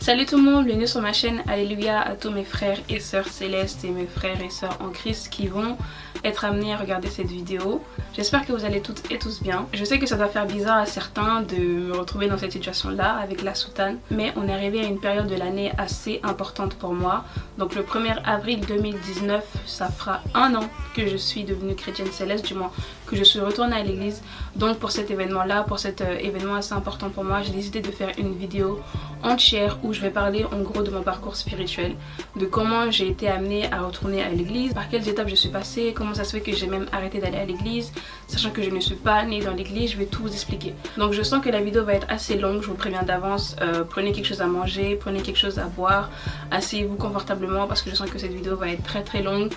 Salut tout le monde, bienvenue sur ma chaîne. Alléluia à tous mes frères et sœurs célestes et mes frères et sœurs en Christ qui vont être amenés à regarder cette vidéo. J'espère que vous allez toutes et tous bien. Je sais que ça doit faire bizarre à certains de me retrouver dans cette situation là avec la soutane, mais on est arrivé à une période de l'année assez importante pour moi. Donc le 1er avril 2019, ça fera un an que je suis devenue chrétienne céleste, du moins que je suis retournée à l'église. Donc pour cet événement là, pour cet événement assez important pour moi, j'ai décidé de faire une vidéo entière où je vais parler en gros de mon parcours spirituel, de comment j'ai été amenée à retourner à l'église, par quelles étapes je suis passée, comment ça se fait que j'ai même arrêté d'aller à l'église, sachant que je ne suis pas née dans l'église. Je vais tout vous expliquer. Donc je sens que la vidéo va être assez longue, je vous préviens d'avance. Prenez quelque chose à manger, prenez quelque chose à boire, asseyez-vous confortablement parce que je sens que cette vidéo va être très longue.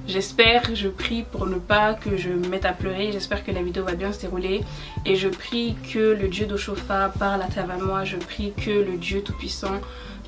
J'espère, je prie pour ne pas que je me mette à pleurer, j'espère que la vidéo va bien se dérouler et je prie que le Dieu d'Oshofa parle à travers moi, je prie que le Dieu Tout-Puissant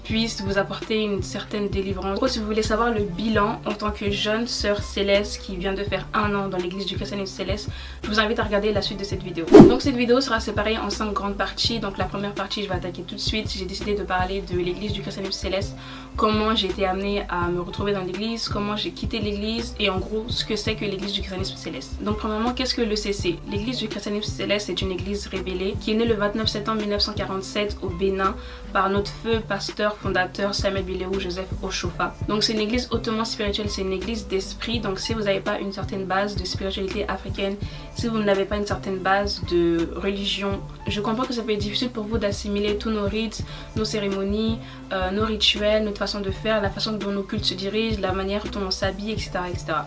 puisse vous apporter une certaine délivrance. En gros, si vous voulez savoir le bilan en tant que jeune sœur céleste qui vient de faire un an dans l'église du christianisme céleste, je vous invite à regarder la suite de cette vidéo. Donc cette vidéo sera séparée en 5 grandes parties. Donc la première partie, je vais attaquer tout de suite. J'ai décidé de parler de l'église du christianisme céleste, comment j'ai été amenée à me retrouver dans l'église, comment j'ai quitté l'église et en gros ce que c'est que l'église du christianisme céleste. Donc premièrement, qu'est-ce que l'ECC? L'église du christianisme céleste est une église révélée qui est née le 29 septembre 1947 au Bénin par notre feu pasteur fondateur Samuel Biléou Joseph Oshofa. Donc c'est une église hautement spirituelle, c'est une église d'esprit. Donc si vous n'avez pas une certaine base de spiritualité africaine, si vous n'avez pas une certaine base de religion, je comprends que ça peut être difficile pour vous d'assimiler tous nos rites, nos cérémonies, nos rituels, notre façon de faire, la façon dont nos cultes se dirigent, la manière dont on s'habille, etc.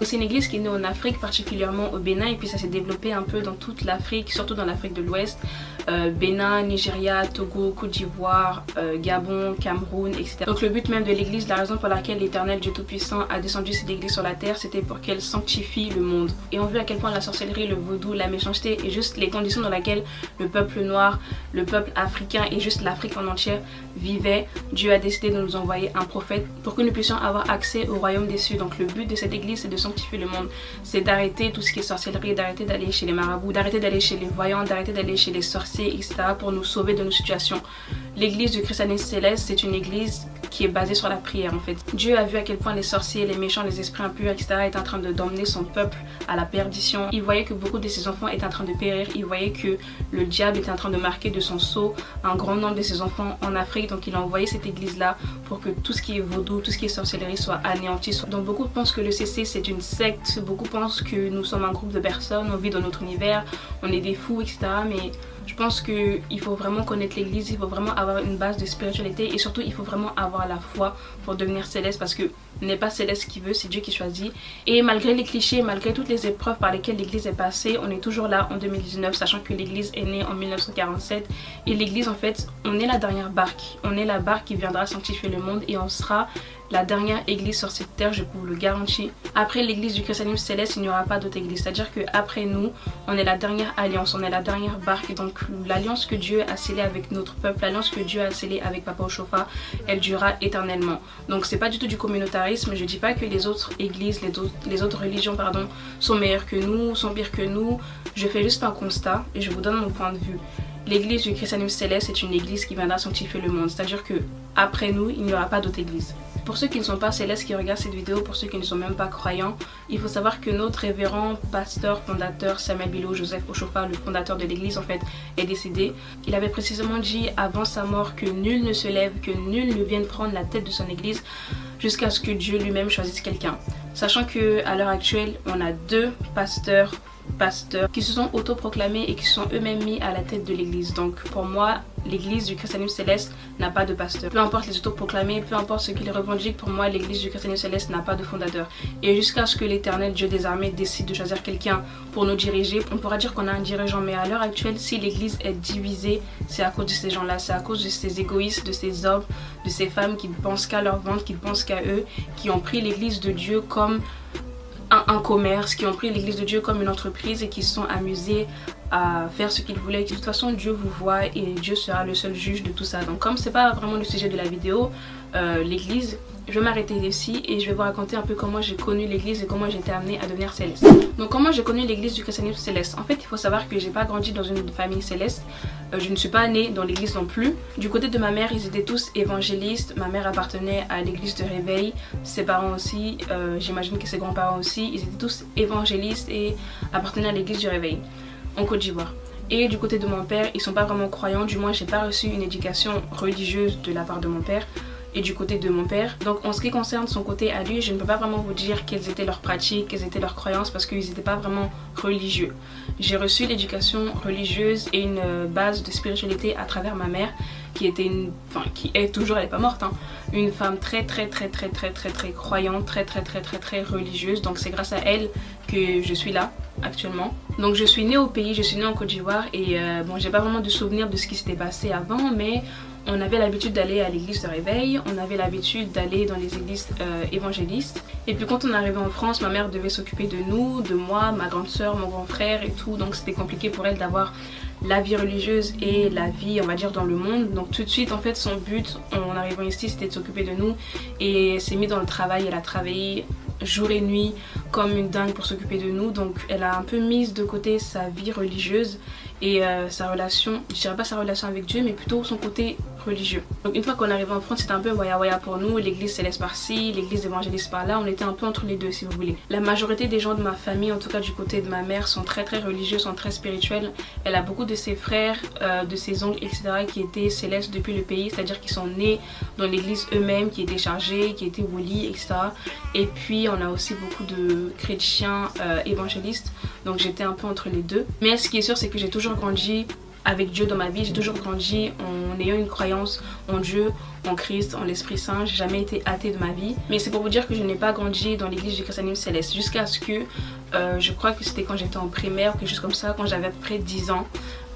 C'est une église qui est née en Afrique, particulièrement au Bénin, et puis ça s'est développé un peu dans toute l'Afrique, surtout dans l'Afrique de l'Ouest, Bénin, Nigeria, Togo, Côte d'Ivoire, Gabon, Cameroun, etc. Donc le but même de l'église, la raison pour laquelle l'Éternel Dieu Tout-Puissant a descendu cette église sur la terre, c'était pour qu'elle sanctifie le monde. Et on voit à quel point la sorcellerie, le vaudou, la méchanceté et juste les conditions dans lesquelles le peuple noir, le peuple africain et juste l'Afrique en entière vivait. Dieu a décidé de nous envoyer un prophète pour que nous puissions avoir accès au royaume des cieux. Donc le but de cette église, c'est de sanctifier le monde, c'est d'arrêter tout ce qui est sorcellerie, d'arrêter d'aller chez les marabouts, d'arrêter d'aller chez les voyants, d'arrêter d'aller chez les sorciers, etc. pour nous sauver de nos situations. L'église du christianisme céleste, c'est une église qui est basée sur la prière en fait. Dieu a vu à quel point les sorciers, les méchants, les esprits impurs, etc. étaient en train d'emmener son peuple à la perdition. Il voyait que beaucoup de ses enfants étaient en train de périr. Il voyait que le diable était en train de marquer de son sceau un grand nombre de ses enfants en Afrique. Donc il a envoyé cette église là pour que tout ce qui est vaudou, tout ce qui est sorcellerie soit anéanti. Donc beaucoup pensent que le CC c'est une secte. Beaucoup pensent que nous sommes un groupe de personnes, on vit dans notre univers, on est des fous, etc. Mais je pense qu'il faut vraiment connaître l'église, il faut vraiment avoir une base de spiritualité et surtout il faut vraiment avoir la foi pour devenir céleste parce que n'est pas céleste qui veut, c'est Dieu qui choisit. Et malgré les clichés, malgré toutes les épreuves par lesquelles l'église est passée, on est toujours là en 2019, sachant que l'église est née en 1947 et l'église en fait, on est la dernière barque, on est la barque qui viendra sanctifier le monde et on sera la dernière église sur cette terre, je peux vous le garantir. Après l'église du christianisme céleste, il n'y aura pas d'autre église. C'est-à-dire qu'après nous, on est la dernière alliance, on est la dernière barque. Donc l'alliance que Dieu a scellée avec notre peuple, l'alliance que Dieu a scellée avec Papa Oshofa, elle durera éternellement. Donc c'est pas du tout du communautarisme. Je dis pas que les autres églises, les autres religions pardon, sont meilleures que nous, sont pires que nous. Je fais juste un constat et je vous donne mon point de vue. L'église du christianisme céleste est une église qui viendra sanctifier le monde. C'est-à-dire que après nous, il n'y aura pas d'autre église. Pour ceux qui ne sont pas célestes qui regardent cette vidéo, pour ceux qui ne sont même pas croyants, il faut savoir que notre révérend pasteur fondateur Samuel Biléou Joseph Oshofa, le fondateur de l'église en fait, est décédé. Il avait précisément dit avant sa mort que nul ne se lève, que nul ne vienne prendre la tête de son église jusqu'à ce que Dieu lui-même choisisse quelqu'un. Sachant qu'à l'heure actuelle, on a 2 pasteurs qui se sont autoproclamés et qui sont eux-mêmes mis à la tête de l'église. Donc pour moi, l'église du christianisme céleste n'a pas de pasteur. Peu importe les autoproclamés, peu importe ce qu'ils revendiquent, pour moi l'église du christianisme céleste n'a pas de fondateur. Et jusqu'à ce que l'Éternel Dieu des armées décide de choisir quelqu'un pour nous diriger, on pourra dire qu'on a un dirigeant. Mais à l'heure actuelle, si l'église est divisée, c'est à cause de ces gens-là, c'est à cause de ces égoïstes, de ces hommes, de ces femmes qui ne pensent qu'à leur ventre, qui ne pensent qu'à eux, qui ont pris l'église de Dieu comme un commerce, qui ont pris l'église de Dieu comme une entreprise et qui se sont amusés à faire ce qu'ils voulaient. De toute façon, Dieu vous voit et Dieu sera le seul juge de tout ça. Donc comme c'est pas vraiment le sujet de la vidéo, l'église je vais m'arrêter ici et je vais vous raconter un peu comment j'ai connu l'église et comment j'ai été amenée à devenir céleste. Donc comment j'ai connu l'église du christianisme céleste? En fait, il faut savoir que j'ai pas grandi dans une famille céleste. Je ne suis pas née dans l'église non plus. Du côté de ma mère, ils étaient tous évangélistes. Ma mère appartenait à l'église de Réveil. Ses parents aussi, j'imagine que ses grands-parents aussi, ils étaient tous évangélistes et appartenaient à l'église du Réveil en Côte d'Ivoire. Et du côté de mon père, ils sont pas vraiment croyants, du moins j'ai pas reçu une éducation religieuse de la part de mon père et du côté de mon père. Donc en ce qui concerne son côté à lui, je ne peux pas vraiment vous dire quelles étaient leurs pratiques, quelles étaient leurs croyances parce qu'ils n'étaient pas vraiment religieux. J'ai reçu l'éducation religieuse et une base de spiritualité à travers ma mère qui était qui est toujours, elle est pas morte, hein, une femme très croyante, très religieuse. Donc c'est grâce à elle que je suis là actuellement. Donc je suis née au pays, je suis née en Côte d'Ivoire et bon, j'ai pas vraiment de souvenir de ce qui s'était passé avant, mais on avait l'habitude d'aller à l'église de Réveil, on avait l'habitude d'aller dans les églises évangélistes. Et puis quand on arrivait en France, ma mère devait s'occuper de nous, de moi, ma grande soeur, mon grand frère et tout. Donc c'était compliqué pour elle d'avoir la vie religieuse et la vie, on va dire, dans le monde. Donc tout de suite, en fait, son but en arrivant ici, c'était de s'occuper de nous. Et elle s'est mise dans le travail, elle a travaillé jour et nuit comme une dingue pour s'occuper de nous. Donc elle a un peu mis de côté sa vie religieuse et sa relation, je dirais pas sa relation avec Dieu, mais plutôt son côté religieux. Donc une fois qu'on arrivait en France, c'était un peu waya pour nous, l'église céleste par-ci, l'église évangéliste par-là, on était un peu entre les deux si vous voulez. La majorité des gens de ma famille, en tout cas du côté de ma mère, sont très religieux, sont très spirituels. Elle a beaucoup de ses frères, de ses oncles, etc. qui étaient célestes depuis le pays, c'est-à-dire qu'ils sont nés dans l'église eux-mêmes, qui étaient chargés, qui étaient wali, etc. Et puis on a aussi beaucoup de chrétiens évangélistes, donc j'étais un peu entre les deux. Mais ce qui est sûr, c'est que j'ai toujours grandi avec Dieu dans ma vie, j'ai toujours grandi en ayant une croyance en Dieu, en Christ, en l'Esprit Saint. J'ai jamais été athée de ma vie. Mais c'est pour vous dire que je n'ai pas grandi dans l'église du christianisme céleste jusqu'à ce que, je crois que c'était quand j'étais en primaire ou quelque chose comme ça, quand j'avais à peu près 10 ans.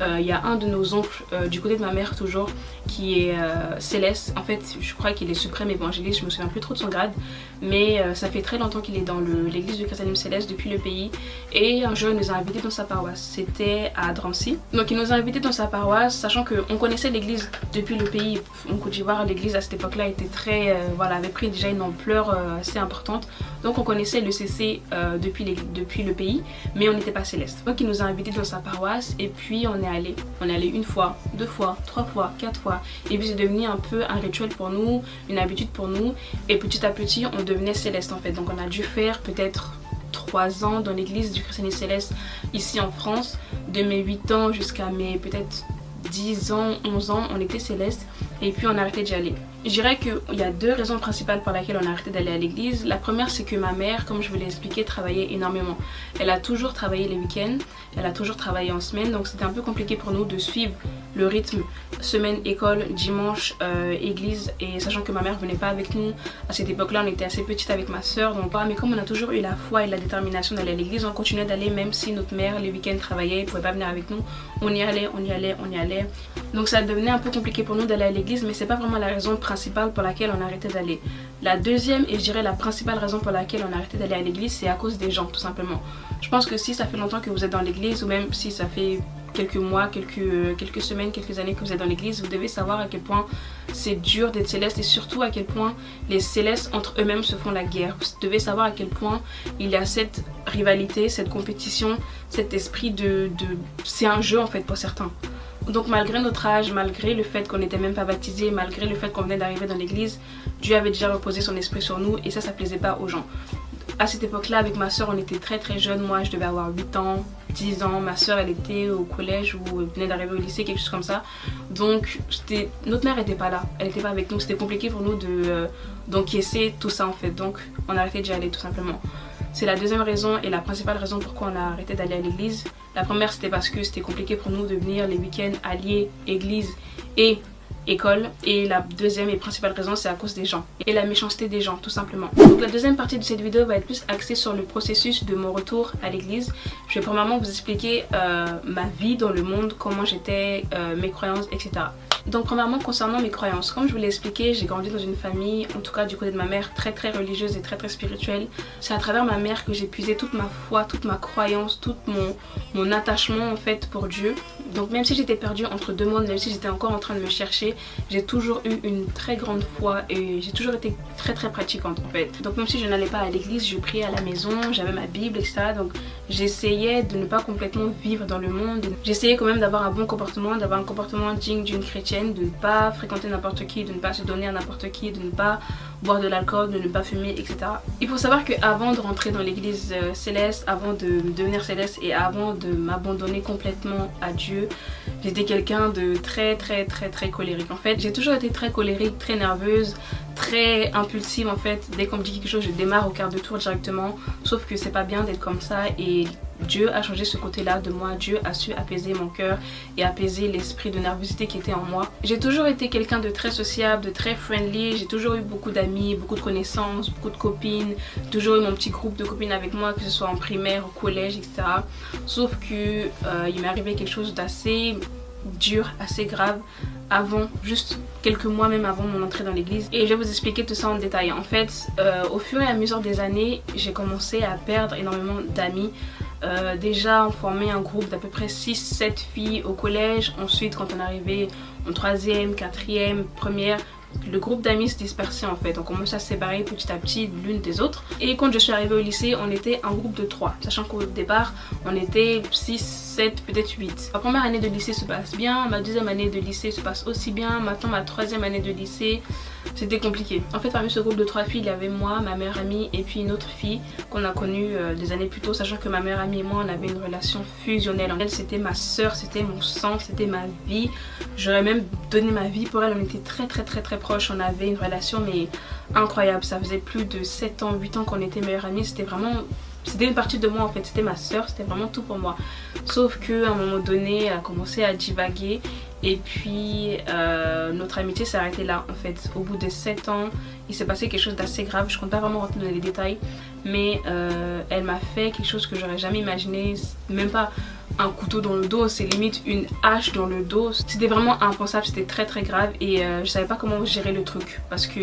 Il y a un de nos oncles, du côté de ma mère toujours, qui est céleste. En fait, je crois qu'il est suprême évangéliste, je me souviens plus trop de son grade. Mais ça fait très longtemps qu'il est dans l'église du christianisme céleste depuis le pays. Et un jour, il nous a invités dans sa paroisse. C'était à Drancy. Donc il nous a invités dans sa paroisse, sachant qu'on connaissait l'église depuis le pays. En Côte d'Ivoire, l'église à cette époque-là était très, voilà, avait pris déjà une ampleur assez importante. Donc on connaissait le CC depuis le pays, mais on n'était pas céleste. Donc il nous a invités dans sa paroisse et puis on est allé. On est allé une fois, 2 fois, 3 fois, 4 fois. Et puis c'est devenu un peu un rituel pour nous, une habitude pour nous. Et petit à petit, on devenait céleste en fait. Donc on a dû faire peut-être 3 ans dans l'église du christianisme céleste ici en France. De mes 8 ans jusqu'à mes peut-être 10 ans, 11 ans, on était céleste. Et puis on a arrêté d'y aller. Je dirais qu'il y a 2 raisons principales pour lesquelles on a arrêté d'aller à l'église. La première, c'est que ma mère, comme je vous l'ai expliqué, travaillait énormément. Elle a toujours travaillé les week-ends, elle a toujours travaillé en semaine, donc c'était un peu compliqué pour nous de suivre le rythme semaine école, dimanche église, et sachant que ma mère venait pas avec nous à cette époque-là, on était assez petite avec ma soeur, donc mais comme on a toujours eu la foi et la détermination d'aller à l'église, on continuait d'aller même si notre mère les week-ends travaillait, elle pouvait pas venir avec nous, on y allait. Donc ça devenait un peu compliqué pour nous d'aller à l'église, mais c'est pas vraiment la raison principale pour laquelle on a arrêté d'aller. La deuxième et je dirais la principale raison pour laquelle on a arrêté d'aller à l'église, c'est à cause des gens tout simplement. Je pense que si ça fait longtemps que vous êtes dans l'église ou même si ça fait quelques mois, quelques semaines, quelques années que vous êtes dans l'église, vous devez savoir à quel point c'est dur d'être céleste et surtout à quel point les célestes entre eux-mêmes se font la guerre. Vous devez savoir à quel point il y a cette rivalité, cette compétition, cet esprit c'est un jeu en fait pour certains. Donc malgré notre âge, malgré le fait qu'on n'était même pas baptisé, malgré le fait qu'on venait d'arriver dans l'église, Dieu avait déjà reposé son esprit sur nous et ça plaisait pas aux gens. À cette époque-là, avec ma soeur, on était très jeunes. Moi, je devais avoir 8 ans, 10 ans. Ma soeur, elle était au collège ou elle venait d'arriver au lycée, quelque chose comme ça. Donc, notre mère n'était pas là. Elle n'était pas avec nous. C'était compliqué pour nous d'encaisser tout ça en fait. Donc, on a arrêté d'y aller tout simplement. C'est la deuxième raison et la principale raison pourquoi on a arrêté d'aller à l'église. La première, c'était parce que c'était compliqué pour nous de venir les week-ends allier église et école, et la deuxième et principale raison, c'est à cause des gens et la méchanceté des gens tout simplement. Donc la deuxième partie de cette vidéo va être plus axée sur le processus de mon retour à l'église. Je vais premièrement vous expliquer ma vie dans le monde, comment j'étais, mes croyances, etc. Donc premièrement, concernant mes croyances, comme je vous l'ai expliqué, j'ai grandi dans une famille, en tout cas du côté de ma mère, très religieuse et très spirituelle. C'est à travers ma mère que j'ai puisé toute ma foi, toute ma croyance, tout mon attachement en fait pour Dieu. Donc même si j'étais perdue entre deux mondes, même si j'étais encore en train de me chercher, j'ai toujours eu une très grande foi et j'ai toujours été très pratiquante en fait. Donc même si je n'allais pas à l'église, je priais à la maison, j'avais ma Bible, etc. Donc j'essayais de ne pas complètement vivre dans le monde. J'essayais quand même d'avoir un bon comportement, d'avoir un comportement digne d'une chrétienne, de ne pas fréquenter n'importe qui, de ne pas se donner à n'importe qui, de ne pas boire de l'alcool, de ne pas fumer, etc. Il faut savoir qu'avant de rentrer dans l'église céleste, avant de devenir céleste et avant de m'abandonner complètement à Dieu, j'étais quelqu'un de très colérique. En fait, j'ai toujours été très colérique, très nerveuse, très impulsive en fait. Dès qu'on me dit quelque chose, je démarre au quart de tour directement. Sauf que c'est pas bien d'être comme ça et Dieu a changé ce côté-là de moi. Dieu a su apaiser mon cœur et apaiser l'esprit de nervosité qui était en moi. J'ai toujours été quelqu'un de très sociable, de très friendly. J'ai toujours eu beaucoup d'amis, beaucoup de connaissances, beaucoup de copines. J'ai toujours eu mon petit groupe de copines avec moi, que ce soit en primaire, au collège, etc. Sauf que il m'est arrivé quelque chose d'assez dur, assez grave avant, juste quelques mois même avant mon entrée dans l'église, et je vais vous expliquer tout ça en détail. En fait, au fur et à mesure des années, j'ai commencé à perdre énormément d'amis. Déjà on formait un groupe d'à peu près 6-7 filles au collège. Ensuite quand on arrivait en 3e, 4e, première, le groupe d'amis se dispersait en fait. On commençait à se séparer petit à petit l'une des autres. Et quand je suis arrivée au lycée, on était un groupe de 3. Sachant qu'au départ, on était 6, 7, peut-être 8. Ma première année de lycée se passe bien. Ma deuxième année de lycée se passe aussi bien. Maintenant ma troisième année de lycée, c'était compliqué. En fait parmi ce groupe de 3 filles, il y avait moi, ma meilleure amie et puis une autre fille qu'on a connue des années plus tôt. Sachant que ma meilleure amie et moi, on avait une relation fusionnelle. Elle, c'était ma soeur, c'était mon sang, c'était ma vie. J'aurais même donné ma vie pour elle. On était très proches. On avait une relation mais incroyable. Ça faisait plus de 7 ans, 8 ans qu'on était meilleures amies. C'était vraiment... c'était une partie de moi en fait, c'était ma soeur, c'était vraiment tout pour moi. Sauf qu'à un moment donné, elle a commencé à divaguer et puis notre amitié s'est arrêtée là en fait. Au bout de 7 ans, il s'est passé quelque chose d'assez grave. Je ne compte pas vraiment rentrer dans les détails, mais elle m'a fait quelque chose que j'aurais jamais imaginé. Même pas un couteau dans le dos, c'est limite une hache dans le dos. C'était vraiment impensable, c'était très grave et je savais pas comment gérer le truc parce que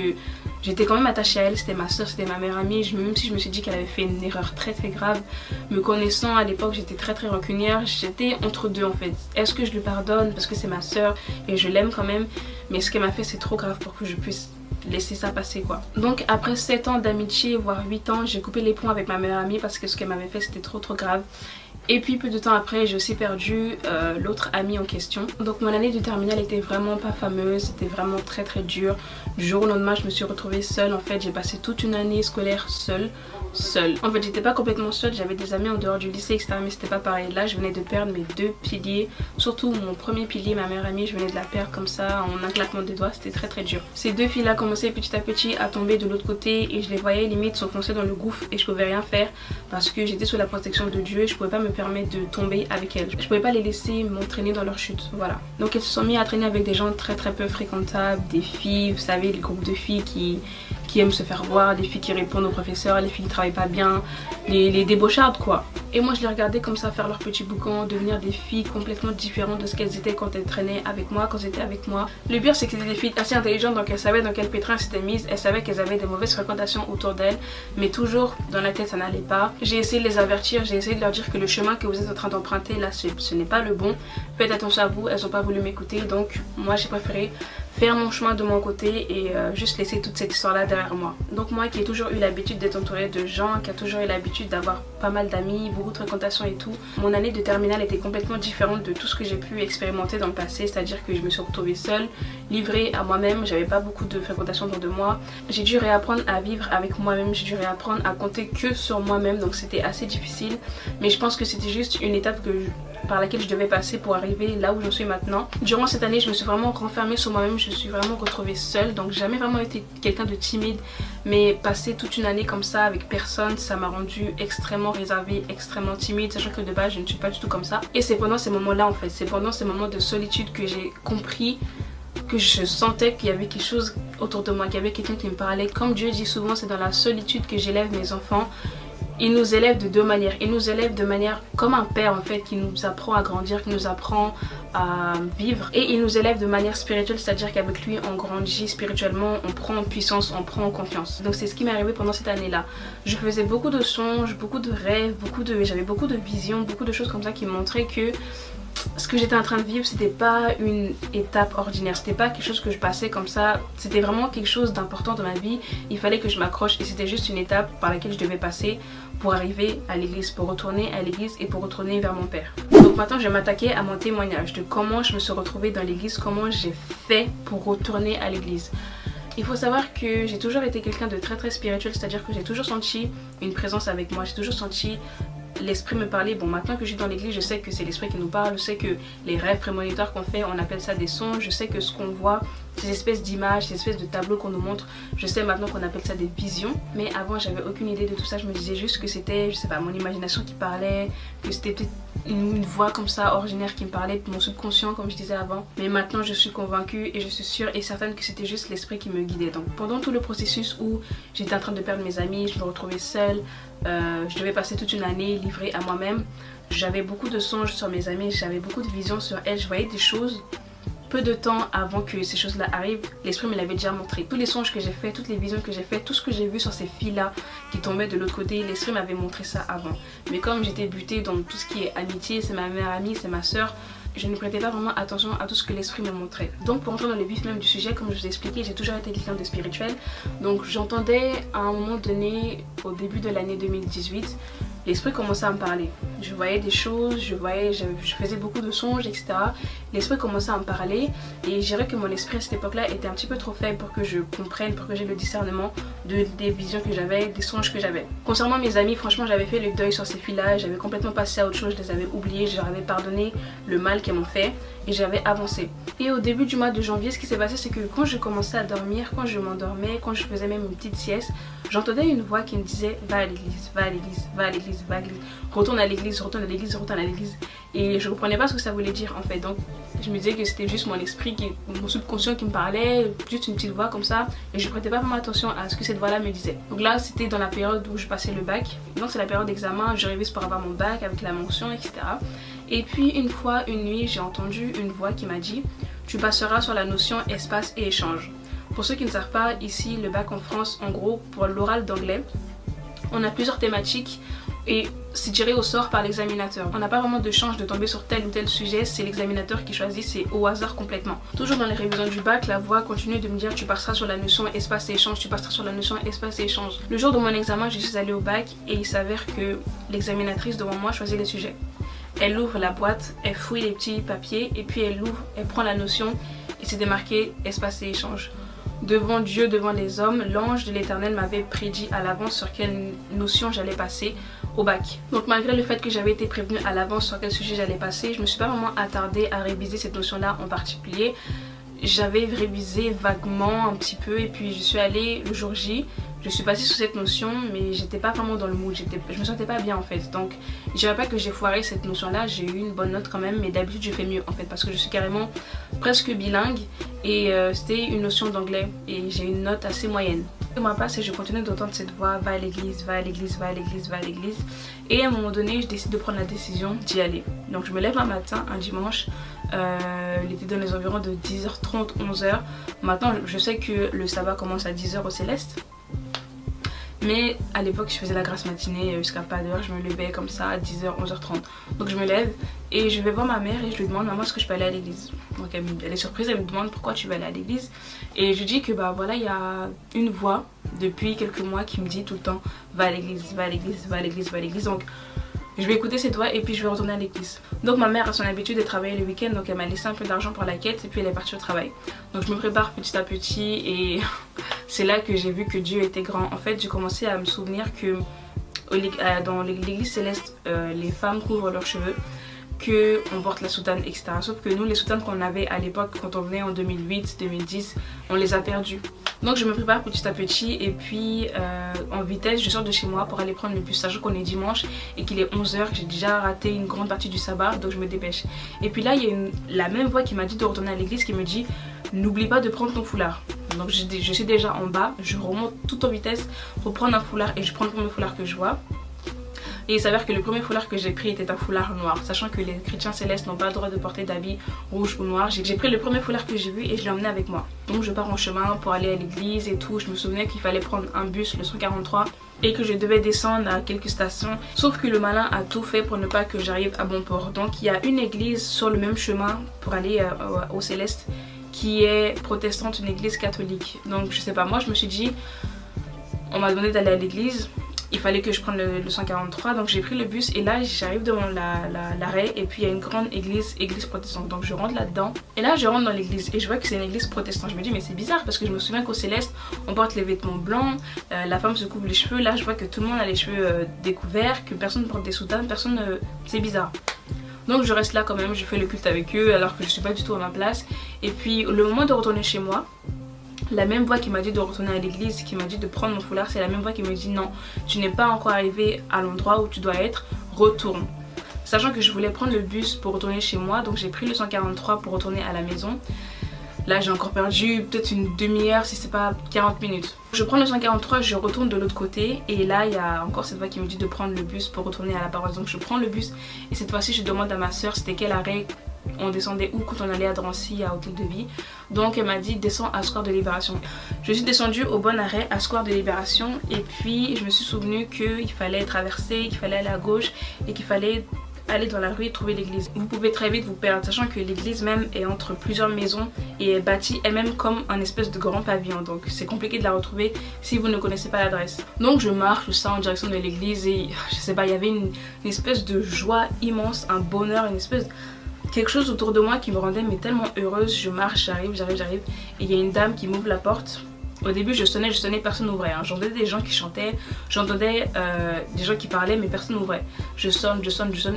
j'étais quand même attachée à elle, c'était ma soeur, c'était ma meilleure amie. Même si je me suis dit qu'elle avait fait une erreur très grave, me connaissant à l'époque, j'étais très rancunière. J'étais entre deux en fait. Est-ce que je lui pardonne parce que c'est ma soeur et je l'aime quand même, mais ce qu'elle m'a fait c'est trop grave pour que je puisse laisser ça passer quoi. Donc après 7 ans d'amitié, voire 8 ans, j'ai coupé les ponts avec ma meilleure amie parce que ce qu'elle m'avait fait c'était trop grave. Et puis peu de temps après, j'ai aussi perdu l'autre amie en question. Donc mon année de terminale était vraiment pas fameuse, c'était vraiment très dur. Du jour au lendemain, je me suis retrouvée seule. En fait, j'ai passé toute une année scolaire seule. En fait, j'étais pas complètement seule, j'avais des amis en dehors du lycée, etc. Mais c'était pas pareil. Là, je venais de perdre mes 2 piliers. Surtout mon premier pilier, ma meilleure amie, je venais de la perdre comme ça en un claquement de doigts. C'était très dur. Ces 2 filles-là commençaient petit à petit à tomber de l'autre côté et je les voyais limite s'enfoncer dans le gouffre et je pouvais rien faire parce que j'étais sous la protection de Dieu et je pouvais pas me permettre de tomber avec elles. Je pouvais pas les laisser m'entraîner dans leur chute. Voilà. Donc elles se sont mis à traîner avec des gens très peu fréquentables, des filles, vous savez, les groupes de filles qui aiment se faire voir, des filles qui répondent aux professeurs, les filles qui travaillent pas bien, les débauchardes quoi. Et moi je les regardais comme ça faire leur petit boucan, devenir des filles complètement différentes de ce qu'elles étaient quand elles traînaient avec moi, quand elles étaient avec moi. Le pire c'est que c'était des filles assez intelligentes, donc elles savaient dans quel pétrin elles s'étaient mises, elles savaient qu'elles avaient des mauvaises fréquentations autour d'elles, mais toujours dans la tête ça n'allait pas. J'ai essayé de les avertir, j'ai essayé de leur dire que le chemin que vous êtes en train d'emprunter là ce n'est pas le bon. Faites attention à vous, elles n'ont pas voulu m'écouter, donc moi j'ai préféré faire mon chemin de mon côté et juste laisser toute cette histoire là derrière moi. Donc moi qui ai toujours eu l'habitude d'être entourée de gens, qui a toujours eu l'habitude d'avoir pas mal d'amis, beaucoup de fréquentation et tout, mon année de terminale était complètement différente de tout ce que j'ai pu expérimenter dans le passé. C'est à dire que je me suis retrouvée seule, livrée à moi-même, j'avais pas beaucoup de fréquentation autour de moi. J'ai dû réapprendre à vivre avec moi-même, j'ai dû réapprendre à compter que sur moi-même, donc c'était assez difficile, mais je pense que c'était juste une étape par laquelle je devais passer pour arriver là où j'en suis maintenant. Durant cette année je me suis vraiment renfermée sur moi-même, je me suis vraiment retrouvée seule, donc j'ai jamais vraiment été quelqu'un de timide, mais passer toute une année comme ça avec personne, ça m'a rendue extrêmement réservée, extrêmement timide, sachant que de base je ne suis pas du tout comme ça. Et c'est pendant ces moments là en fait, c'est pendant ces moments de solitude que j'ai compris, que je sentais qu'il y avait quelque chose autour de moi, qu'il y avait quelqu'un qui me parlait. Comme Dieu dit souvent, c'est dans la solitude que j'élève mes enfants. Il nous élève de 2 manières. Il nous élève de manière comme un père en fait, qui nous apprend à grandir, qui nous apprend à vivre. Et il nous élève de manière spirituelle, c'est-à-dire qu'avec lui on grandit spirituellement, on prend en puissance, on prend en confiance. Donc c'est ce qui m'est arrivé pendant cette année-là. Je faisais beaucoup de songes, beaucoup de rêves, j'avais beaucoup de visions, beaucoup de choses comme ça qui montraient que ce que j'étais en train de vivre, c'était pas une étape ordinaire, c'était pas quelque chose que je passais comme ça, c'était vraiment quelque chose d'important dans ma vie. Il fallait que je m'accroche et c'était juste une étape par laquelle je devais passer pour arriver à l'église, pour retourner à l'église et pour retourner vers mon père. Donc maintenant je vais m'attaquer à mon témoignage de comment je me suis retrouvée dans l'église, comment j'ai fait pour retourner à l'église. Il faut savoir que j'ai toujours été quelqu'un de très spirituel, c'est-à-dire que j'ai toujours senti une présence avec moi, j'ai toujours senti l'esprit me parler. Bon, maintenant que je suis dans l'église, je sais que c'est l'esprit qui nous parle, je sais que les rêves prémonitoires qu'on fait, on appelle ça des songes, je sais que ce qu'on voit, ces espèces d'images, ces espèces de tableaux qu'on nous montre, je sais maintenant qu'on appelle ça des visions. Mais avant, j'avais aucune idée de tout ça, je me disais juste que c'était, je sais pas, mon imagination qui parlait, que c'était peut-être une voix comme ça ordinaire qui me parlait, mon subconscient comme je disais avant. Mais maintenant je suis convaincue et je suis sûre et certaine que c'était juste l'esprit qui me guidait. Donc pendant tout le processus où j'étais en train de perdre mes amis, je me retrouvais seule, je devais passer toute une année livrée à moi-même. J'avais beaucoup de songes sur mes amis, j'avais beaucoup de visions sur elles, je voyais des choses. Peu de temps avant que ces choses-là arrivent, l'esprit me l'avait déjà montré. Tous les songes que j'ai fait, toutes les visions que j'ai fait, tout ce que j'ai vu sur ces filles-là qui tombaient de l'autre côté, l'esprit m'avait montré ça avant. Mais comme j'étais butée dans tout ce qui est amitié, c'est ma meilleure amie, c'est ma soeur, je ne prêtais pas vraiment attention à tout ce que l'esprit me montrait. Donc pour entrer dans le vif même du sujet, comme je vous ai expliqué, j'ai toujours été quelqu'un de spirituel. Donc j'entendais à un moment donné, au début de l'année 2018, l'esprit commençait à me parler. Je voyais des choses, je faisais beaucoup de songes, etc. L'esprit commençait à me parler et je dirais que mon esprit à cette époque-là était un petit peu trop faible pour que je comprenne, pour que j'ai le discernement des visions que j'avais, des songes que j'avais. Concernant mes amis, franchement, j'avais fait le deuil sur ces filles-là, j'avais complètement passé à autre chose, je les avais oubliées, je leur avais pardonné le mal qu'elles m'ont fait et j'avais avancé. Et au début du mois de janvier, ce qui s'est passé, c'est que quand je commençais à dormir, quand je m'endormais, quand je faisais même une petite sieste, j'entendais une voix qui me disait va à l'église, va à l'église, va à l'église, va à l'église, retourne à l'église, retourne à l'église, retourne à l'église. Et je comprenais pas ce que ça voulait dire en fait. Donc je me disais que c'était juste mon esprit, mon subconscient qui me parlait, juste une petite voix comme ça. Et je prêtais pas vraiment attention à ce que cette voix-là me disait. Donc là, c'était dans la période où je passais le bac. Donc c'est la période d'examen, je révise pour avoir mon bac avec la mention, etc. Et puis une fois, une nuit, j'ai entendu une voix qui m'a dit tu passeras sur la notion espace et échange. Pour ceux qui ne savent pas, ici le bac en France, en gros, pour l'oral d'anglais, on a plusieurs thématiques et c'est tiré au sort par l'examinateur. On n'a pas vraiment de chance de tomber sur tel ou tel sujet, c'est l'examinateur qui choisit, c'est au hasard complètement. Toujours dans les révisions du bac, la voix continue de me dire tu passeras sur la notion espace et échange, tu passeras sur la notion espace et échange. Le jour de mon examen, je suis allée au bac et il s'avère que l'examinatrice devant moi choisit les sujets. Elle ouvre la boîte, elle fouille les petits papiers et puis elle ouvre, elle prend la notion et c'était marqué espace et échange. Devant Dieu, devant les hommes, l'ange de l'Éternel m'avait prédit à l'avance sur quelle notion j'allais passer au bac. Donc malgré le fait que j'avais été prévenue à l'avance sur quel sujet j'allais passer, je me suis pas vraiment attardée à réviser cette notion-là en particulier. J'avais révisé vaguement un petit peu et puis je suis allée le jour J. Je suis passée sur cette notion mais j'étais pas vraiment dans le mood, je me sentais pas bien en fait. Donc je dirais pas que j'ai foiré cette notion là, j'ai eu une bonne note quand même, mais d'habitude je fais mieux en fait parce que je suis carrément presque bilingue et c'était une notion d'anglais et j'ai une note assez moyenne. Ce qui m'a passé, je continuais d'entendre cette voix va à l'église, va à l'église, va à l'église, va à l'église et à un moment donné je décide de prendre la décision d'y aller. Donc je me lève un matin, un dimanche, il était dans les environs de 10h30, 11h. Maintenant je sais que le sabbat commence à 10h au Céleste. Mais à l'époque je faisais la grasse matinée jusqu'à pas d'heure, je me levais comme ça à 10h, 11h30. Donc je me lève et je vais voir ma mère et je lui demande maman est-ce que je peux aller à l'église. Donc elle est surprise, elle me demande pourquoi tu veux aller à l'église. Et je dis que bah voilà il y a une voix depuis quelques mois qui me dit tout le temps va à l'église, va à l'église, va à l'église, va à l'église. Donc je vais écouter cette voix et puis je vais retourner à l'église. Donc ma mère a son habitude de travailler le week-end, donc elle m'a laissé un peu d'argent pour la quête et puis elle est partie au travail. Donc je me prépare petit à petit et c'est là que j'ai vu que Dieu était grand. En fait j'ai commencé à me souvenir que dans l'église céleste les femmes couvrent leurs cheveux, qu'on porte la soutane, etc. Sauf que nous les soutanes qu'on avait à l'époque quand on venait en 2008, 2010, on les a perdues. Donc je me prépare petit à petit et puis en vitesse je sors de chez moi pour aller prendre le bus, sachant qu'on est dimanche et qu'il est 11h, j'ai déjà raté une grande partie du sabbat donc je me dépêche. Et puis là il y a la même voix qui m'a dit de retourner à l'église qui me dit n'oublie pas de prendre ton foulard. Donc je suis déjà en bas, je remonte tout en vitesse pour prendre un foulard et je prends le premier foulard que je vois. Et il s'avère que le premier foulard que j'ai pris était un foulard noir, sachant que les chrétiens célestes n'ont pas le droit de porter d'habits rouge ou noir. J'ai pris le premier foulard que j'ai vu et je l'ai emmené avec moi. Donc je pars en chemin pour aller à l'église et tout. Je me souvenais qu'il fallait prendre un bus, le 143, et que je devais descendre à quelques stations. Sauf que le malin a tout fait pour ne pas que j'arrive à bon port. Donc il y a une église sur le même chemin pour aller au Céleste qui est protestante, une église catholique. Donc je sais pas, moi je me suis dit, on m'a demandé d'aller à l'église, il fallait que je prenne le 143, donc j'ai pris le bus et là j'arrive devant l'arrêt et puis il y a une grande église protestante. Donc je rentre là-dedans et là je rentre dans l'église et je vois que c'est une église protestante. Je me dis mais c'est bizarre parce que je me souviens qu'au Céleste on porte les vêtements blancs, la femme se couvre les cheveux. Là je vois que tout le monde a les cheveux découverts, que personne ne porte des soutanes, personne c'est bizarre. Donc je reste là quand même, je fais le culte avec eux alors que je suis pas du tout à ma place. Et puis le moment de retourner chez moi, la même voix qui m'a dit de retourner à l'église, qui m'a dit de prendre mon foulard, c'est la même voix qui me dit non, tu n'es pas encore arrivé à l'endroit où tu dois être, retourne. Sachant que je voulais prendre le bus pour retourner chez moi, donc j'ai pris le 143 pour retourner à la maison. Là j'ai encore perdu peut-être une demi-heure si c'est pas 40 minutes. Je prends le 143, je retourne de l'autre côté et là il y a encore cette voix qui me dit de prendre le bus pour retourner à la paroisse. Donc je prends le bus et cette fois-ci je demande à ma soeur c'était quel arrêt on descendait où quand on allait à Drancy à Hôtel de Vie. Donc elle m'a dit descends à Square de Libération. Je suis descendue au bon arrêt à Square de Libération et puis je me suis souvenu qu'il fallait traverser, qu'il fallait aller à gauche et qu'il fallait aller dans la rue et trouver l'église. Vous pouvez très vite vous perdre, sachant que l'église même est entre plusieurs maisons et est bâtie elle-même comme un espèce de grand pavillon. Donc c'est compliqué de la retrouver si vous ne connaissez pas l'adresse. Donc je marche tout ça en direction de l'église et je sais pas, il y avait une espèce de joie immense, un bonheur, une espèce... quelque chose autour de moi qui me rendait mais tellement heureuse. Je marche, j'arrive et il y a une dame qui m'ouvre la porte. Au début je sonnais, personne n'ouvrait. J'entendais des gens qui chantaient, j'entendais des gens qui parlaient mais personne n'ouvrait. Je sonne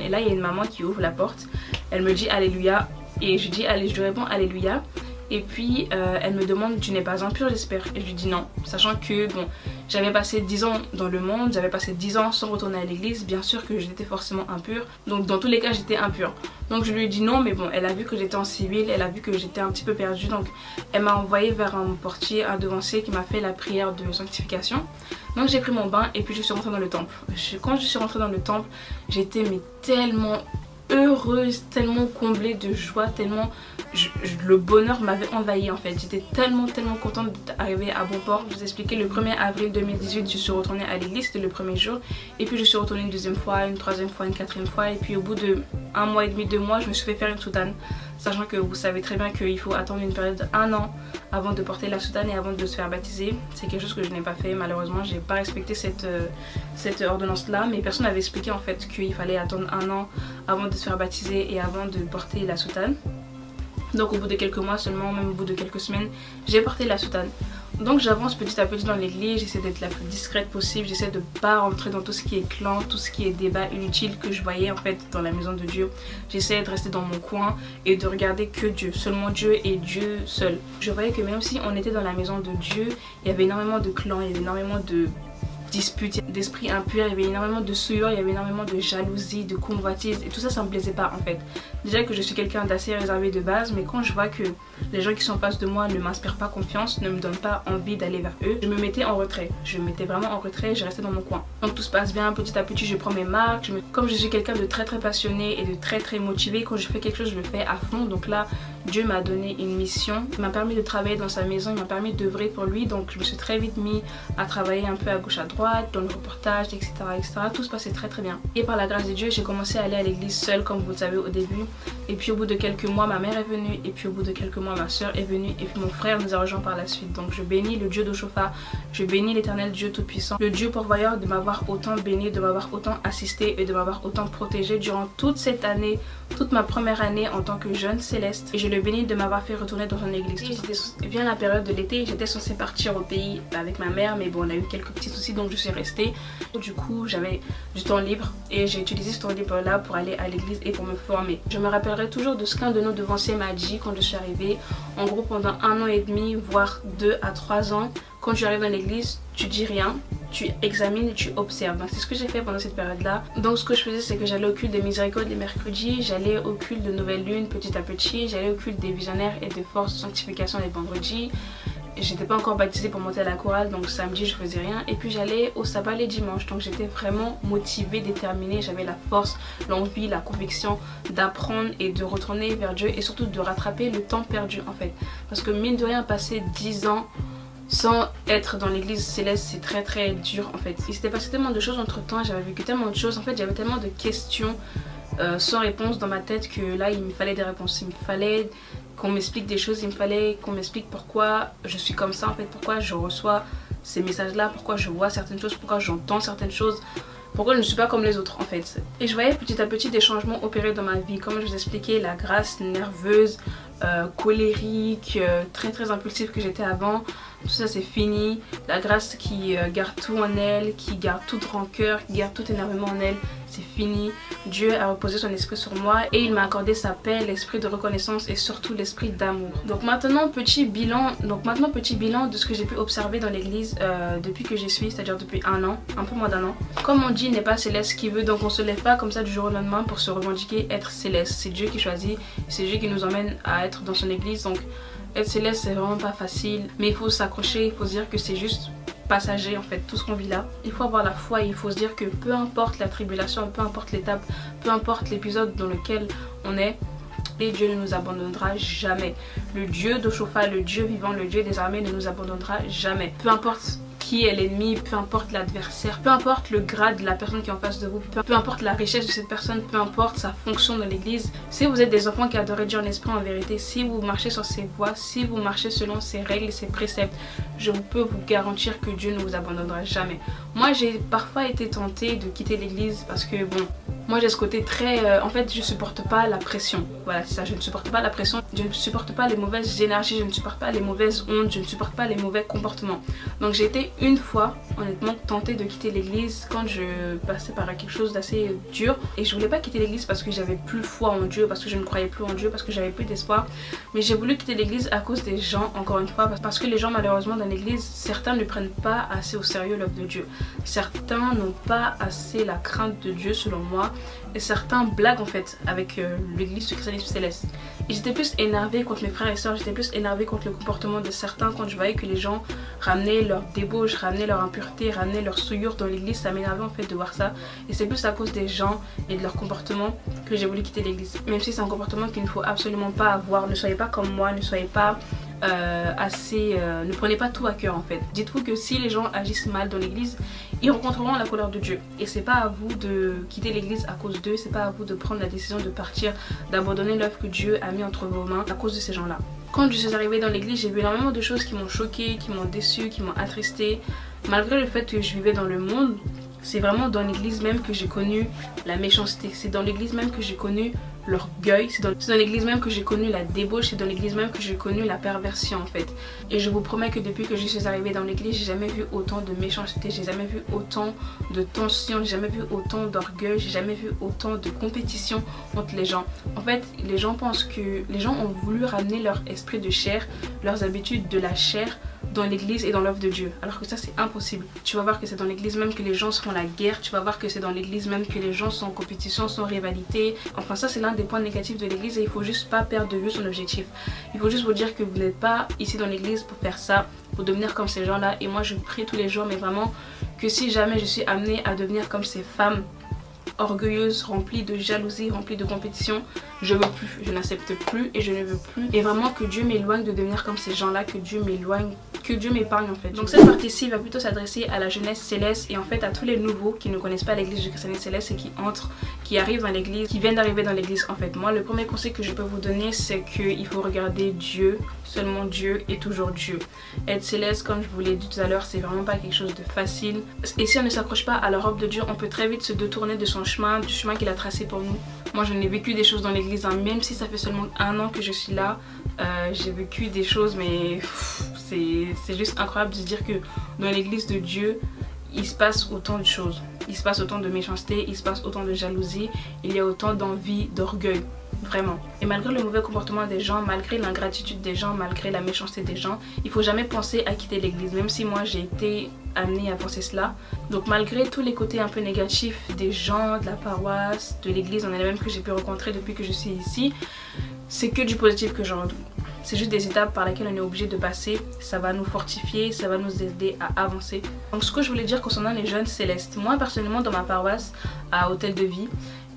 et là il y a une maman qui ouvre la porte. Elle me dit Alléluia et je dis allez, je lui réponds Alléluia. Et puis elle me demande tu n'es pas impure j'espère. Et je lui dis non, sachant que bon, j'avais passé 10 ans dans le monde, j'avais passé 10 ans sans retourner à l'église, bien sûr que j'étais forcément impure. Donc dans tous les cas j'étais impure. Donc je lui ai dit non, mais bon elle a vu que j'étais en civil, elle a vu que j'étais un petit peu perdue. Donc elle m'a envoyé vers un portier, un devancier qui m'a fait la prière de sanctification. Donc j'ai pris mon bain et puis je suis rentrée dans le temple. Quand je suis rentrée dans le temple, j'étais mais tellement heureuse, tellement comblée de joie, tellement le bonheur m'avait envahi en fait. J'étais tellement contente d'arriver à bon port. Je vous expliquais, le 1er avril 2018 je suis retournée à l'église, c'était le premier jour. Et puis je suis retournée une deuxième fois, une troisième fois, une quatrième fois. Et puis au bout de 1 mois et demi, 2 mois, je me suis fait faire une soutane. Sachant que vous savez très bien qu'il faut attendre une période de 1 an avant de porter la soutane et avant de se faire baptiser. C'est quelque chose que je n'ai pas fait malheureusement, j'ai pas respecté cette ordonnance là. Mais personne n'avait expliqué en fait qu'il fallait attendre 1 an avant de se faire baptiser et avant de porter la soutane. Donc au bout de quelques mois seulement, même au bout de quelques semaines, j'ai porté la soutane. Donc j'avance petit à petit dans l'église, j'essaie d'être la plus discrète possible, j'essaie de pas rentrer dans tout ce qui est clan, tout ce qui est débat inutile que je voyais en fait dans la maison de Dieu. J'essaie de rester dans mon coin et de regarder que Dieu, seulement Dieu et Dieu seul. Je voyais que même si on était dans la maison de Dieu, il y avait énormément de clans, il y avait énormément de disputes, d'esprit impur, il y avait énormément de souillure, il y avait énormément de jalousie, de convoitise et tout ça, ça me plaisait pas en fait. Déjà que je suis quelqu'un d'assez réservé de base, mais quand je vois que les gens qui sont en face de moi ne m'inspirent pas confiance, ne me donnent pas envie d'aller vers eux, je me mettais en retrait. Je me mettais vraiment en retrait, je restais dans mon coin. Donc tout se passe bien, petit à petit je prends mes marques. Comme je suis quelqu'un de très passionné et de très motivé, quand je fais quelque chose je le fais à fond. Donc là Dieu m'a donné une mission, il m'a permis de travailler dans sa maison, il m'a permis d'œuvrer pour lui. Donc je me suis très vite mis à travailler un peu à gauche à droite, dans le reportage, etc. Tout se passait très bien. Et par la grâce de Dieu j'ai commencé à aller à l'église seule comme vous le savez au début. Et puis au bout de quelques mois ma mère est venue, et puis au bout de quelques mois ma soeur est venue, et puis mon frère nous a rejoints par la suite. Donc je bénis le Dieu d'Oshofa, je bénis l'éternel Dieu tout-puissant, le Dieu pourvoyeur de m'avoir autant béni, de m'avoir autant assisté et de m'avoir autant protégé durant toute cette année, toute ma première année en tant que jeune céleste. Et je le bénis de m'avoir fait retourner dans une église. C'était bien la période de l'été, j'étais censée partir au pays avec ma mère, mais bon on a eu quelques petits soucis donc je suis restée. Du coup j'avais du temps libre et j'ai utilisé ce temps libre là pour aller à l'église et pour me former. Je me rappellerai toujours de ce qu'un de nos devanciers m'a dit quand je suis arrivée. En gros pendant 1 an et demi voire 2 à 3 ans, quand tu arrives dans l'église tu dis rien, tu examines et tu observes. Donc c'est ce que j'ai fait pendant cette période là. Donc ce que je faisais c'est que j'allais au culte des miséricordes les mercredis, j'allais au culte de nouvelle lune petit à petit, j'allais au culte des visionnaires et de force de sanctification les vendredis. J'étais pas encore baptisée pour monter à la chorale, donc samedi je faisais rien. Et puis j'allais au sabbat les dimanches, donc j'étais vraiment motivée, déterminée. J'avais la force, l'envie, la conviction d'apprendre et de retourner vers Dieu et surtout de rattraper le temps perdu en fait. Parce que mine de rien, passer 10 ans sans être dans l'église céleste, c'est très dur en fait. Il s'était passé tellement de choses entre temps, j'avais vécu tellement de choses, en fait j'avais tellement de questions sans réponse dans ma tête que là il me fallait des réponses, il me fallait qu'on m'explique des choses, il me fallait qu'on m'explique pourquoi je suis comme ça en fait, pourquoi je reçois ces messages là, pourquoi je vois certaines choses, pourquoi j'entends certaines choses, pourquoi je ne suis pas comme les autres en fait. Et je voyais petit à petit des changements opérer dans ma vie, comme je vous expliquais, la grâce nerveuse, colérique, très impulsive que j'étais avant, tout ça c'est fini. La grâce qui garde tout en elle, qui garde toute rancœur, qui garde tout énervement en elle, c'est fini. Dieu a reposé son esprit sur moi et il m'a accordé sa paix, l'esprit de reconnaissance et surtout l'esprit d'amour. Donc maintenant petit bilan de ce que j'ai pu observer dans l'église depuis que j'y suis, c'est-à-dire depuis un an, un peu moins d'un an. Comme on dit, n'est pas céleste qui veut, donc on se lève pas comme ça du jour au lendemain pour se revendiquer être céleste. C'est Dieu qui choisit, c'est Dieu qui nous emmène à être dans son église. Donc être céleste c'est vraiment pas facile, mais il faut s'accrocher, il faut se dire que c'est juste passager en fait, tout ce qu'on vit là. Il faut avoir la foi et il faut se dire que peu importe la tribulation, peu importe l'étape, peu importe l'épisode dans lequel on est, et Dieu ne nous abandonnera jamais. Le Dieu d'Oshofa, le Dieu vivant, le Dieu des armées ne nous abandonnera jamais. Peu importe qui est l'ennemi, peu importe l'adversaire, peu importe le grade de la personne qui est en face de vous, peu importe la richesse de cette personne, peu importe sa fonction dans l'église. Si vous êtes des enfants qui adorent Dieu en esprit en vérité, si vous marchez sur ses voies, si vous marchez selon ses règles et ses préceptes, je peux vous garantir que Dieu ne vous abandonnera jamais. Moi j'ai parfois été tentée de quitter l'église parce que bon, moi j'ai ce côté très... en fait je supporte pas la pression. Voilà c'est ça, je ne supporte pas la pression, je ne supporte pas les mauvaises énergies, je ne supporte pas les mauvaises ondes, je ne supporte pas les mauvais comportements. Donc j'ai été une fois honnêtement tentée de quitter l'église quand je passais par quelque chose d'assez dur. Et je voulais pas quitter l'église parce que j'avais plus foi en Dieu, parce que je ne croyais plus en Dieu, parce que j'avais plus d'espoir. Mais j'ai voulu quitter l'église à cause des gens, encore une fois, parce que les gens malheureusement dans l'église, certains ne prennent pas assez au sérieux l'œuvre de Dieu. Certains n'ont pas assez la crainte de Dieu selon moi. Et certains blaguent en fait avec l'église du christianisme céleste. Et j'étais plus énervée contre mes frères et sœurs, j'étais plus énervée contre le comportement de certains quand je voyais que les gens ramenaient leur débauche, ramenaient leur impureté, ramenaient leur souillure dans l'église. Ça m'énervait en fait de voir ça. Et c'est plus à cause des gens et de leur comportement que j'ai voulu quitter l'église. Même si c'est un comportement qu'il ne faut absolument pas avoir. Ne soyez pas comme moi, ne soyez pas ne prenez pas tout à cœur en fait. Dites-vous que si les gens agissent mal dans l'église, ils rencontreront la colère de Dieu. Et c'est pas à vous de quitter l'église à cause d'eux, c'est pas à vous de prendre la décision de partir, d'abandonner l'œuvre que Dieu a mis entre vos mains à cause de ces gens-là. Quand je suis arrivée dans l'église, j'ai vu énormément de choses qui m'ont choquée, qui m'ont déçue, qui m'ont attristée. Malgré le fait que je vivais dans le monde, c'est vraiment dans l'église même que j'ai connu la méchanceté. C'est dans l'église même que j'ai connu l'orgueil. C'est dans l'église même que j'ai connu la débauche. C'est dans l'église même que j'ai connu la perversion en fait. Et je vous promets que depuis que je suis arrivée dans l'église, j'ai jamais vu autant de méchanceté. J'ai jamais vu autant de tension. J'ai jamais vu autant d'orgueil. J'ai jamais vu autant de compétition entre les gens. En fait, les gens pensent que les gens ont voulu ramener leur esprit de chair, leurs habitudes de la chair dans l'église et dans l'œuvre de Dieu, alors que ça c'est impossible. Tu vas voir que c'est dans l'église même que les gens se font la guerre, tu vas voir que c'est dans l'église même que les gens sont en compétition, sont en rivalité. Enfin ça c'est l'un des points négatifs de l'église et il faut juste pas perdre de vue son objectif. Il faut juste vous dire que vous n'êtes pas ici dans l'église pour faire ça, pour devenir comme ces gens là. Et moi je prie tous les jours mais vraiment que si jamais je suis amenée à devenir comme ces femmes orgueilleuse, remplie de jalousie, remplie de compétition, je veux plus, je n'accepte plus et je ne veux plus. Et vraiment que Dieu m'éloigne de devenir comme ces gens là, que Dieu m'éloigne, que Dieu m'épargne en fait. Donc cette partie-ci va plutôt s'adresser à la jeunesse céleste et en fait à tous les nouveaux qui ne connaissent pas l'église du christianisme céleste et qui entrent, qui arrivent dans l'église, qui viennent d'arriver dans l'église en fait. Moi le premier conseil que je peux vous donner c'est qu'il faut regarder Dieu, seulement Dieu et toujours Dieu. Être céleste comme je vous l'ai dit tout à l'heure c'est vraiment pas quelque chose de facile. Et si on ne s'accroche pas à la robe de Dieu, on peut très vite se détourner de son chemin, du chemin qu'il a tracé pour nous. Moi j'en ai vécu des choses dans l'église, hein. Même si ça fait seulement un an que je suis là, j'ai vécu des choses mais c'est juste incroyable de se dire que dans l'église de Dieu il se passe autant de choses. Il se passe autant de méchanceté, il se passe autant de jalousie, il y a autant d'envie, d'orgueil. Vraiment. Et malgré le mauvais comportement des gens, malgré l'ingratitude des gens, malgré la méchanceté des gens, il faut jamais penser à quitter l'église, même si moi j'ai été amenée à penser cela. Donc malgré tous les côtés un peu négatifs des gens, de la paroisse, de l'église en elle-même que j'ai pu rencontrer depuis que je suis ici, c'est que du positif que j'en retrouve. C'est juste des étapes par lesquelles on est obligé de passer, ça va nous fortifier, ça va nous aider à avancer. Donc ce que je voulais dire concernant les jeunes célestes, moi personnellement dans ma paroisse à Hôtel de Vie,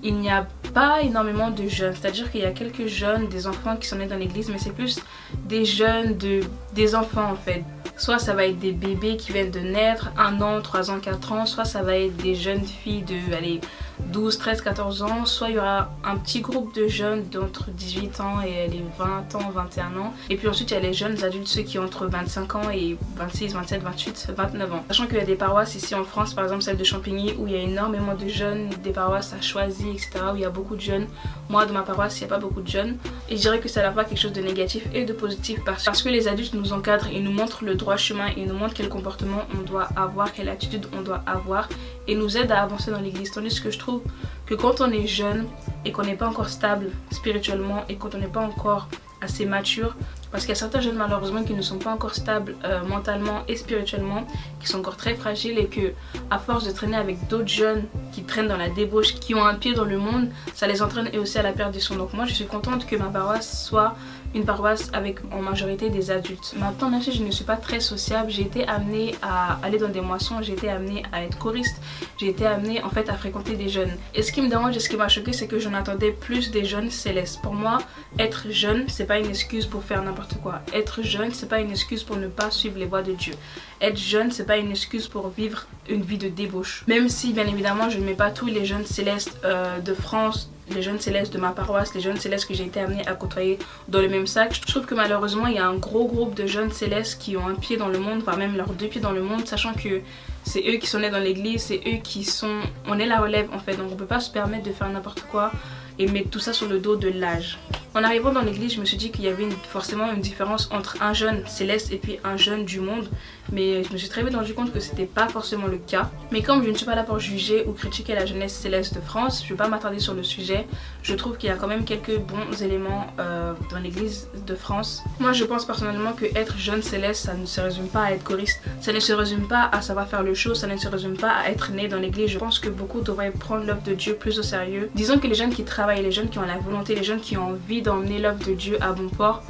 il n'y a pas énormément de jeunes, c'est-à-dire qu'il y a quelques jeunes, des enfants qui sont nés dans l'église, mais c'est plus des jeunes de des enfants en fait. Soit ça va être des bébés qui viennent de naître, 1 an, 3 ans, 4 ans, soit ça va être des jeunes filles de allez, 12, 13, 14 ans, soit il y aura un petit groupe de jeunes d'entre 18 ans et les 20 ans, 21 ans. Et puis ensuite il y a les jeunes adultes, ceux qui ont entre 25 ans et 26, 27, 28, 29 ans. Sachant qu'il y a des paroisses ici en France, par exemple celle de Champigny, où il y a énormément de jeunes, des paroisses à Choisy, etc. où il y a beaucoup de jeunes. Moi dans ma paroisse il n'y a pas beaucoup de jeunes. Et je dirais que ça n'a pas quelque chose de négatif et de positif parce que les adultes nous encadrent et nous montrent le droit chemin et nous montrent quel comportement on doit avoir, quelle attitude on doit avoir et nous aident à avancer dans l'église. Tandis que je trouve que quand on est jeune et qu'on n'est pas encore stable spirituellement et quand on n'est pas encore assez mature, parce qu'il y a certains jeunes malheureusement qui ne sont pas encore stables mentalement et spirituellement, qui sont encore très fragiles et que à force de traîner avec d'autres jeunes qui traînent dans la débauche, qui ont un pied dans le monde, ça les entraîne et aussi à la perdition. Donc moi je suis contente que ma paroisse soit une paroisse avec en majorité des adultes. Maintenant, même si je ne suis pas très sociable, j'ai été amenée à aller dans des moissons, j'ai été amenée à être choriste, j'ai été amenée en fait à fréquenter des jeunes. Et ce qui me dérange et ce qui m'a choquée, c'est que j'en attendais plus des jeunes célestes. Pour moi, être jeune, c'est pas une excuse pour faire n'importe quoi. Être jeune, c'est pas une excuse pour ne pas suivre les voies de Dieu. Être jeune, c'est pas une excuse pour vivre une vie de débauche. Même si, bien évidemment, je ne mets pas tous les jeunes célestes de France, les jeunes célestes de ma paroisse, les jeunes célestes que j'ai été amenée à côtoyer dans le même sac. Je trouve que malheureusement il y a un gros groupe de jeunes célestes qui ont un pied dans le monde, voire même leurs 2 pieds dans le monde, sachant que c'est eux qui sont nés dans l'église, c'est eux qui sont... On est la relève en fait, donc on peut pas se permettre de faire n'importe quoi et mettre tout ça sur le dos de l'âge. En arrivant dans l'église, je me suis dit qu'il y avait forcément une différence entre un jeune céleste et puis un jeune du monde. Mais je me suis très vite rendu compte que c'était pas forcément le cas. Mais comme je ne suis pas là pour juger ou critiquer la jeunesse céleste de France, je vais pas m'attarder sur le sujet. Je trouve qu'il y a quand même quelques bons éléments dans l'église de France. Moi je pense personnellement que être jeune céleste, ça ne se résume pas à être choriste. Ça ne se résume pas à savoir faire le show, ça ne se résume pas à être né dans l'église. Je pense que beaucoup devraient prendre l'œuvre de Dieu plus au sérieux. Disons que les jeunes qui travaillent, les jeunes qui ont la volonté, les jeunes qui ont envie d'emmener l'œuvre de Dieu à bon port,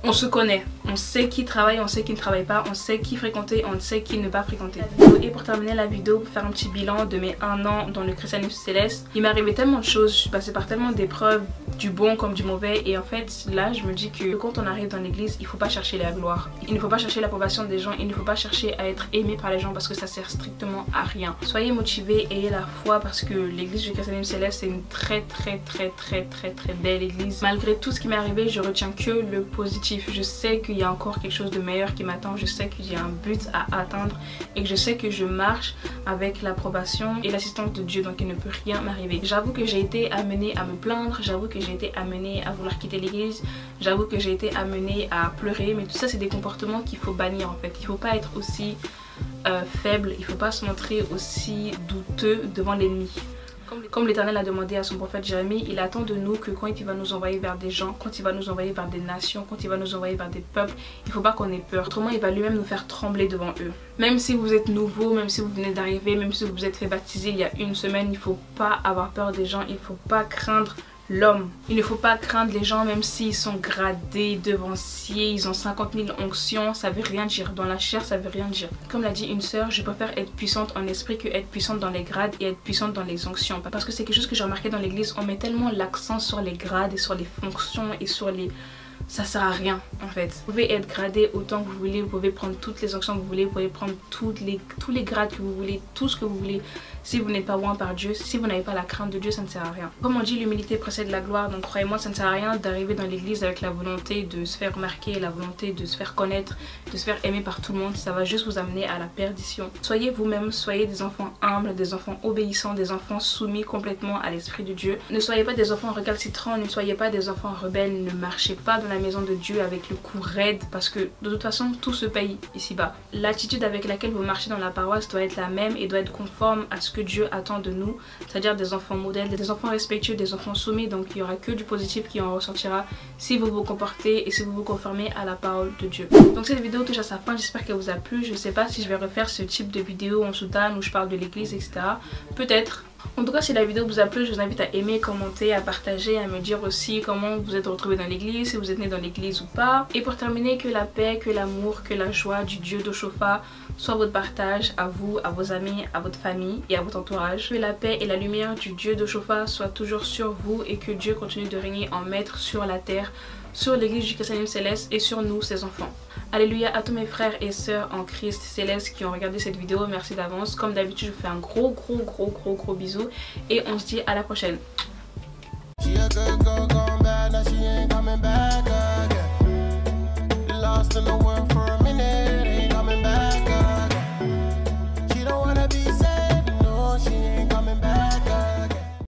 on se connaît, on sait qui travaille, on sait qui ne travaille pas, on sait qui fréquenter, on sait qui ne pas fréquenter. Et pour terminer la vidéo, pour faire un petit bilan de mes 1 an dans le christianisme céleste, il m'est arrivé tellement de choses, je suis passée par tellement d'épreuves, du bon comme du mauvais, et en fait là je me dis que quand on arrive dans l'église, il ne faut pas chercher la gloire, il ne faut pas chercher l'approbation des gens, il ne faut pas chercher à être aimé par les gens parce que ça sert strictement à rien. Soyez motivés, ayez la foi parce que l'église du christianisme céleste c'est une très belle église. Malgré tout ce qui m'est arrivé, je retiens que le positif. Je sais qu'il y a encore quelque chose de meilleur qui m'attend, je sais qu'il y a un but à atteindre et que je sais que je marche avec l'approbation et l'assistance de Dieu, donc il ne peut rien m'arriver. J'avoue que j'ai été amenée à me plaindre, j'avoue que j'ai été amenée à vouloir quitter l'église, j'avoue que j'ai été amenée à pleurer, mais tout ça c'est des comportements qu'il faut bannir en fait. Il faut pas être aussi faible, il faut pas se montrer aussi douteux devant l'ennemi. Comme l'Éternel a demandé à son prophète Jérémie, il attend de nous que quand il va nous envoyer vers des gens, quand il va nous envoyer vers des nations, quand il va nous envoyer vers des peuples, il ne faut pas qu'on ait peur. Autrement, il va lui-même nous faire trembler devant eux. Même si vous êtes nouveau, même si vous venez d'arriver, même si vous vous êtes fait baptiser il y a 1 semaine, il ne faut pas avoir peur des gens, il ne faut pas craindre l'homme. Il ne faut pas craindre les gens même s'ils sont gradés, devanciers, ils ont 50 000 onctions, ça veut rien dire. Dans la chair, ça veut rien dire. Comme l'a dit une sœur, je préfère être puissante en esprit que être puissante dans les grades et être puissante dans les onctions. Parce que c'est quelque chose que j'ai remarqué dans l'église, on met tellement l'accent sur les grades et sur les fonctions et sur les... Ça sert à rien en fait. Vous pouvez être gradé autant que vous voulez, vous pouvez prendre toutes les onctions que vous voulez, vous pouvez prendre tous les grades que vous voulez, tout ce que vous voulez. Si vous n'êtes pas loin par Dieu, si vous n'avez pas la crainte de Dieu, ça ne sert à rien. Comme on dit, l'humilité précède la gloire, donc croyez-moi, ça ne sert à rien d'arriver dans l'église avec la volonté de se faire remarquer, la volonté de se faire connaître, de se faire aimer par tout le monde. Ça va juste vous amener à la perdition. Soyez vous-même, soyez des enfants humbles, des enfants obéissants, des enfants soumis complètement à l'esprit de Dieu. Ne soyez pas des enfants récalcitrants, ne soyez pas des enfants rebelles, ne marchez pas dans la maison de Dieu avec le cou raide parce que de toute façon tout se paye ici-bas. L'attitude avec laquelle vous marchez dans la paroisse doit être la même et doit être conforme à ce que Dieu attend de nous, c'est-à-dire des enfants modèles, des enfants respectueux, des enfants soumis. Donc il n'y aura que du positif qui en ressortira si vous vous comportez et si vous vous conformez à la parole de Dieu. Donc cette vidéo touche à sa fin, j'espère qu'elle vous a plu. Je ne sais pas si je vais refaire ce type de vidéo en soutane où je parle de l'église, etc. Peut-être. En tout cas, si la vidéo vous a plu, je vous invite à aimer, commenter, à partager, à me dire aussi comment vous êtes retrouvés dans l'église, si vous êtes né dans l'église ou pas. Et pour terminer, que la paix, que l'amour, que la joie du Dieu d'Oshofa soit votre partage à vous, à vos amis, à votre famille et à votre entourage. Que la paix et la lumière du Dieu d'Oshofa soient toujours sur vous et que Dieu continue de régner en maître sur la terre sur l'église du christianisme céleste et sur nous, ses enfants. Alléluia à tous mes frères et sœurs en Christ céleste qui ont regardé cette vidéo, merci d'avance. Comme d'habitude, je vous fais un gros bisou et on se dit à la prochaine.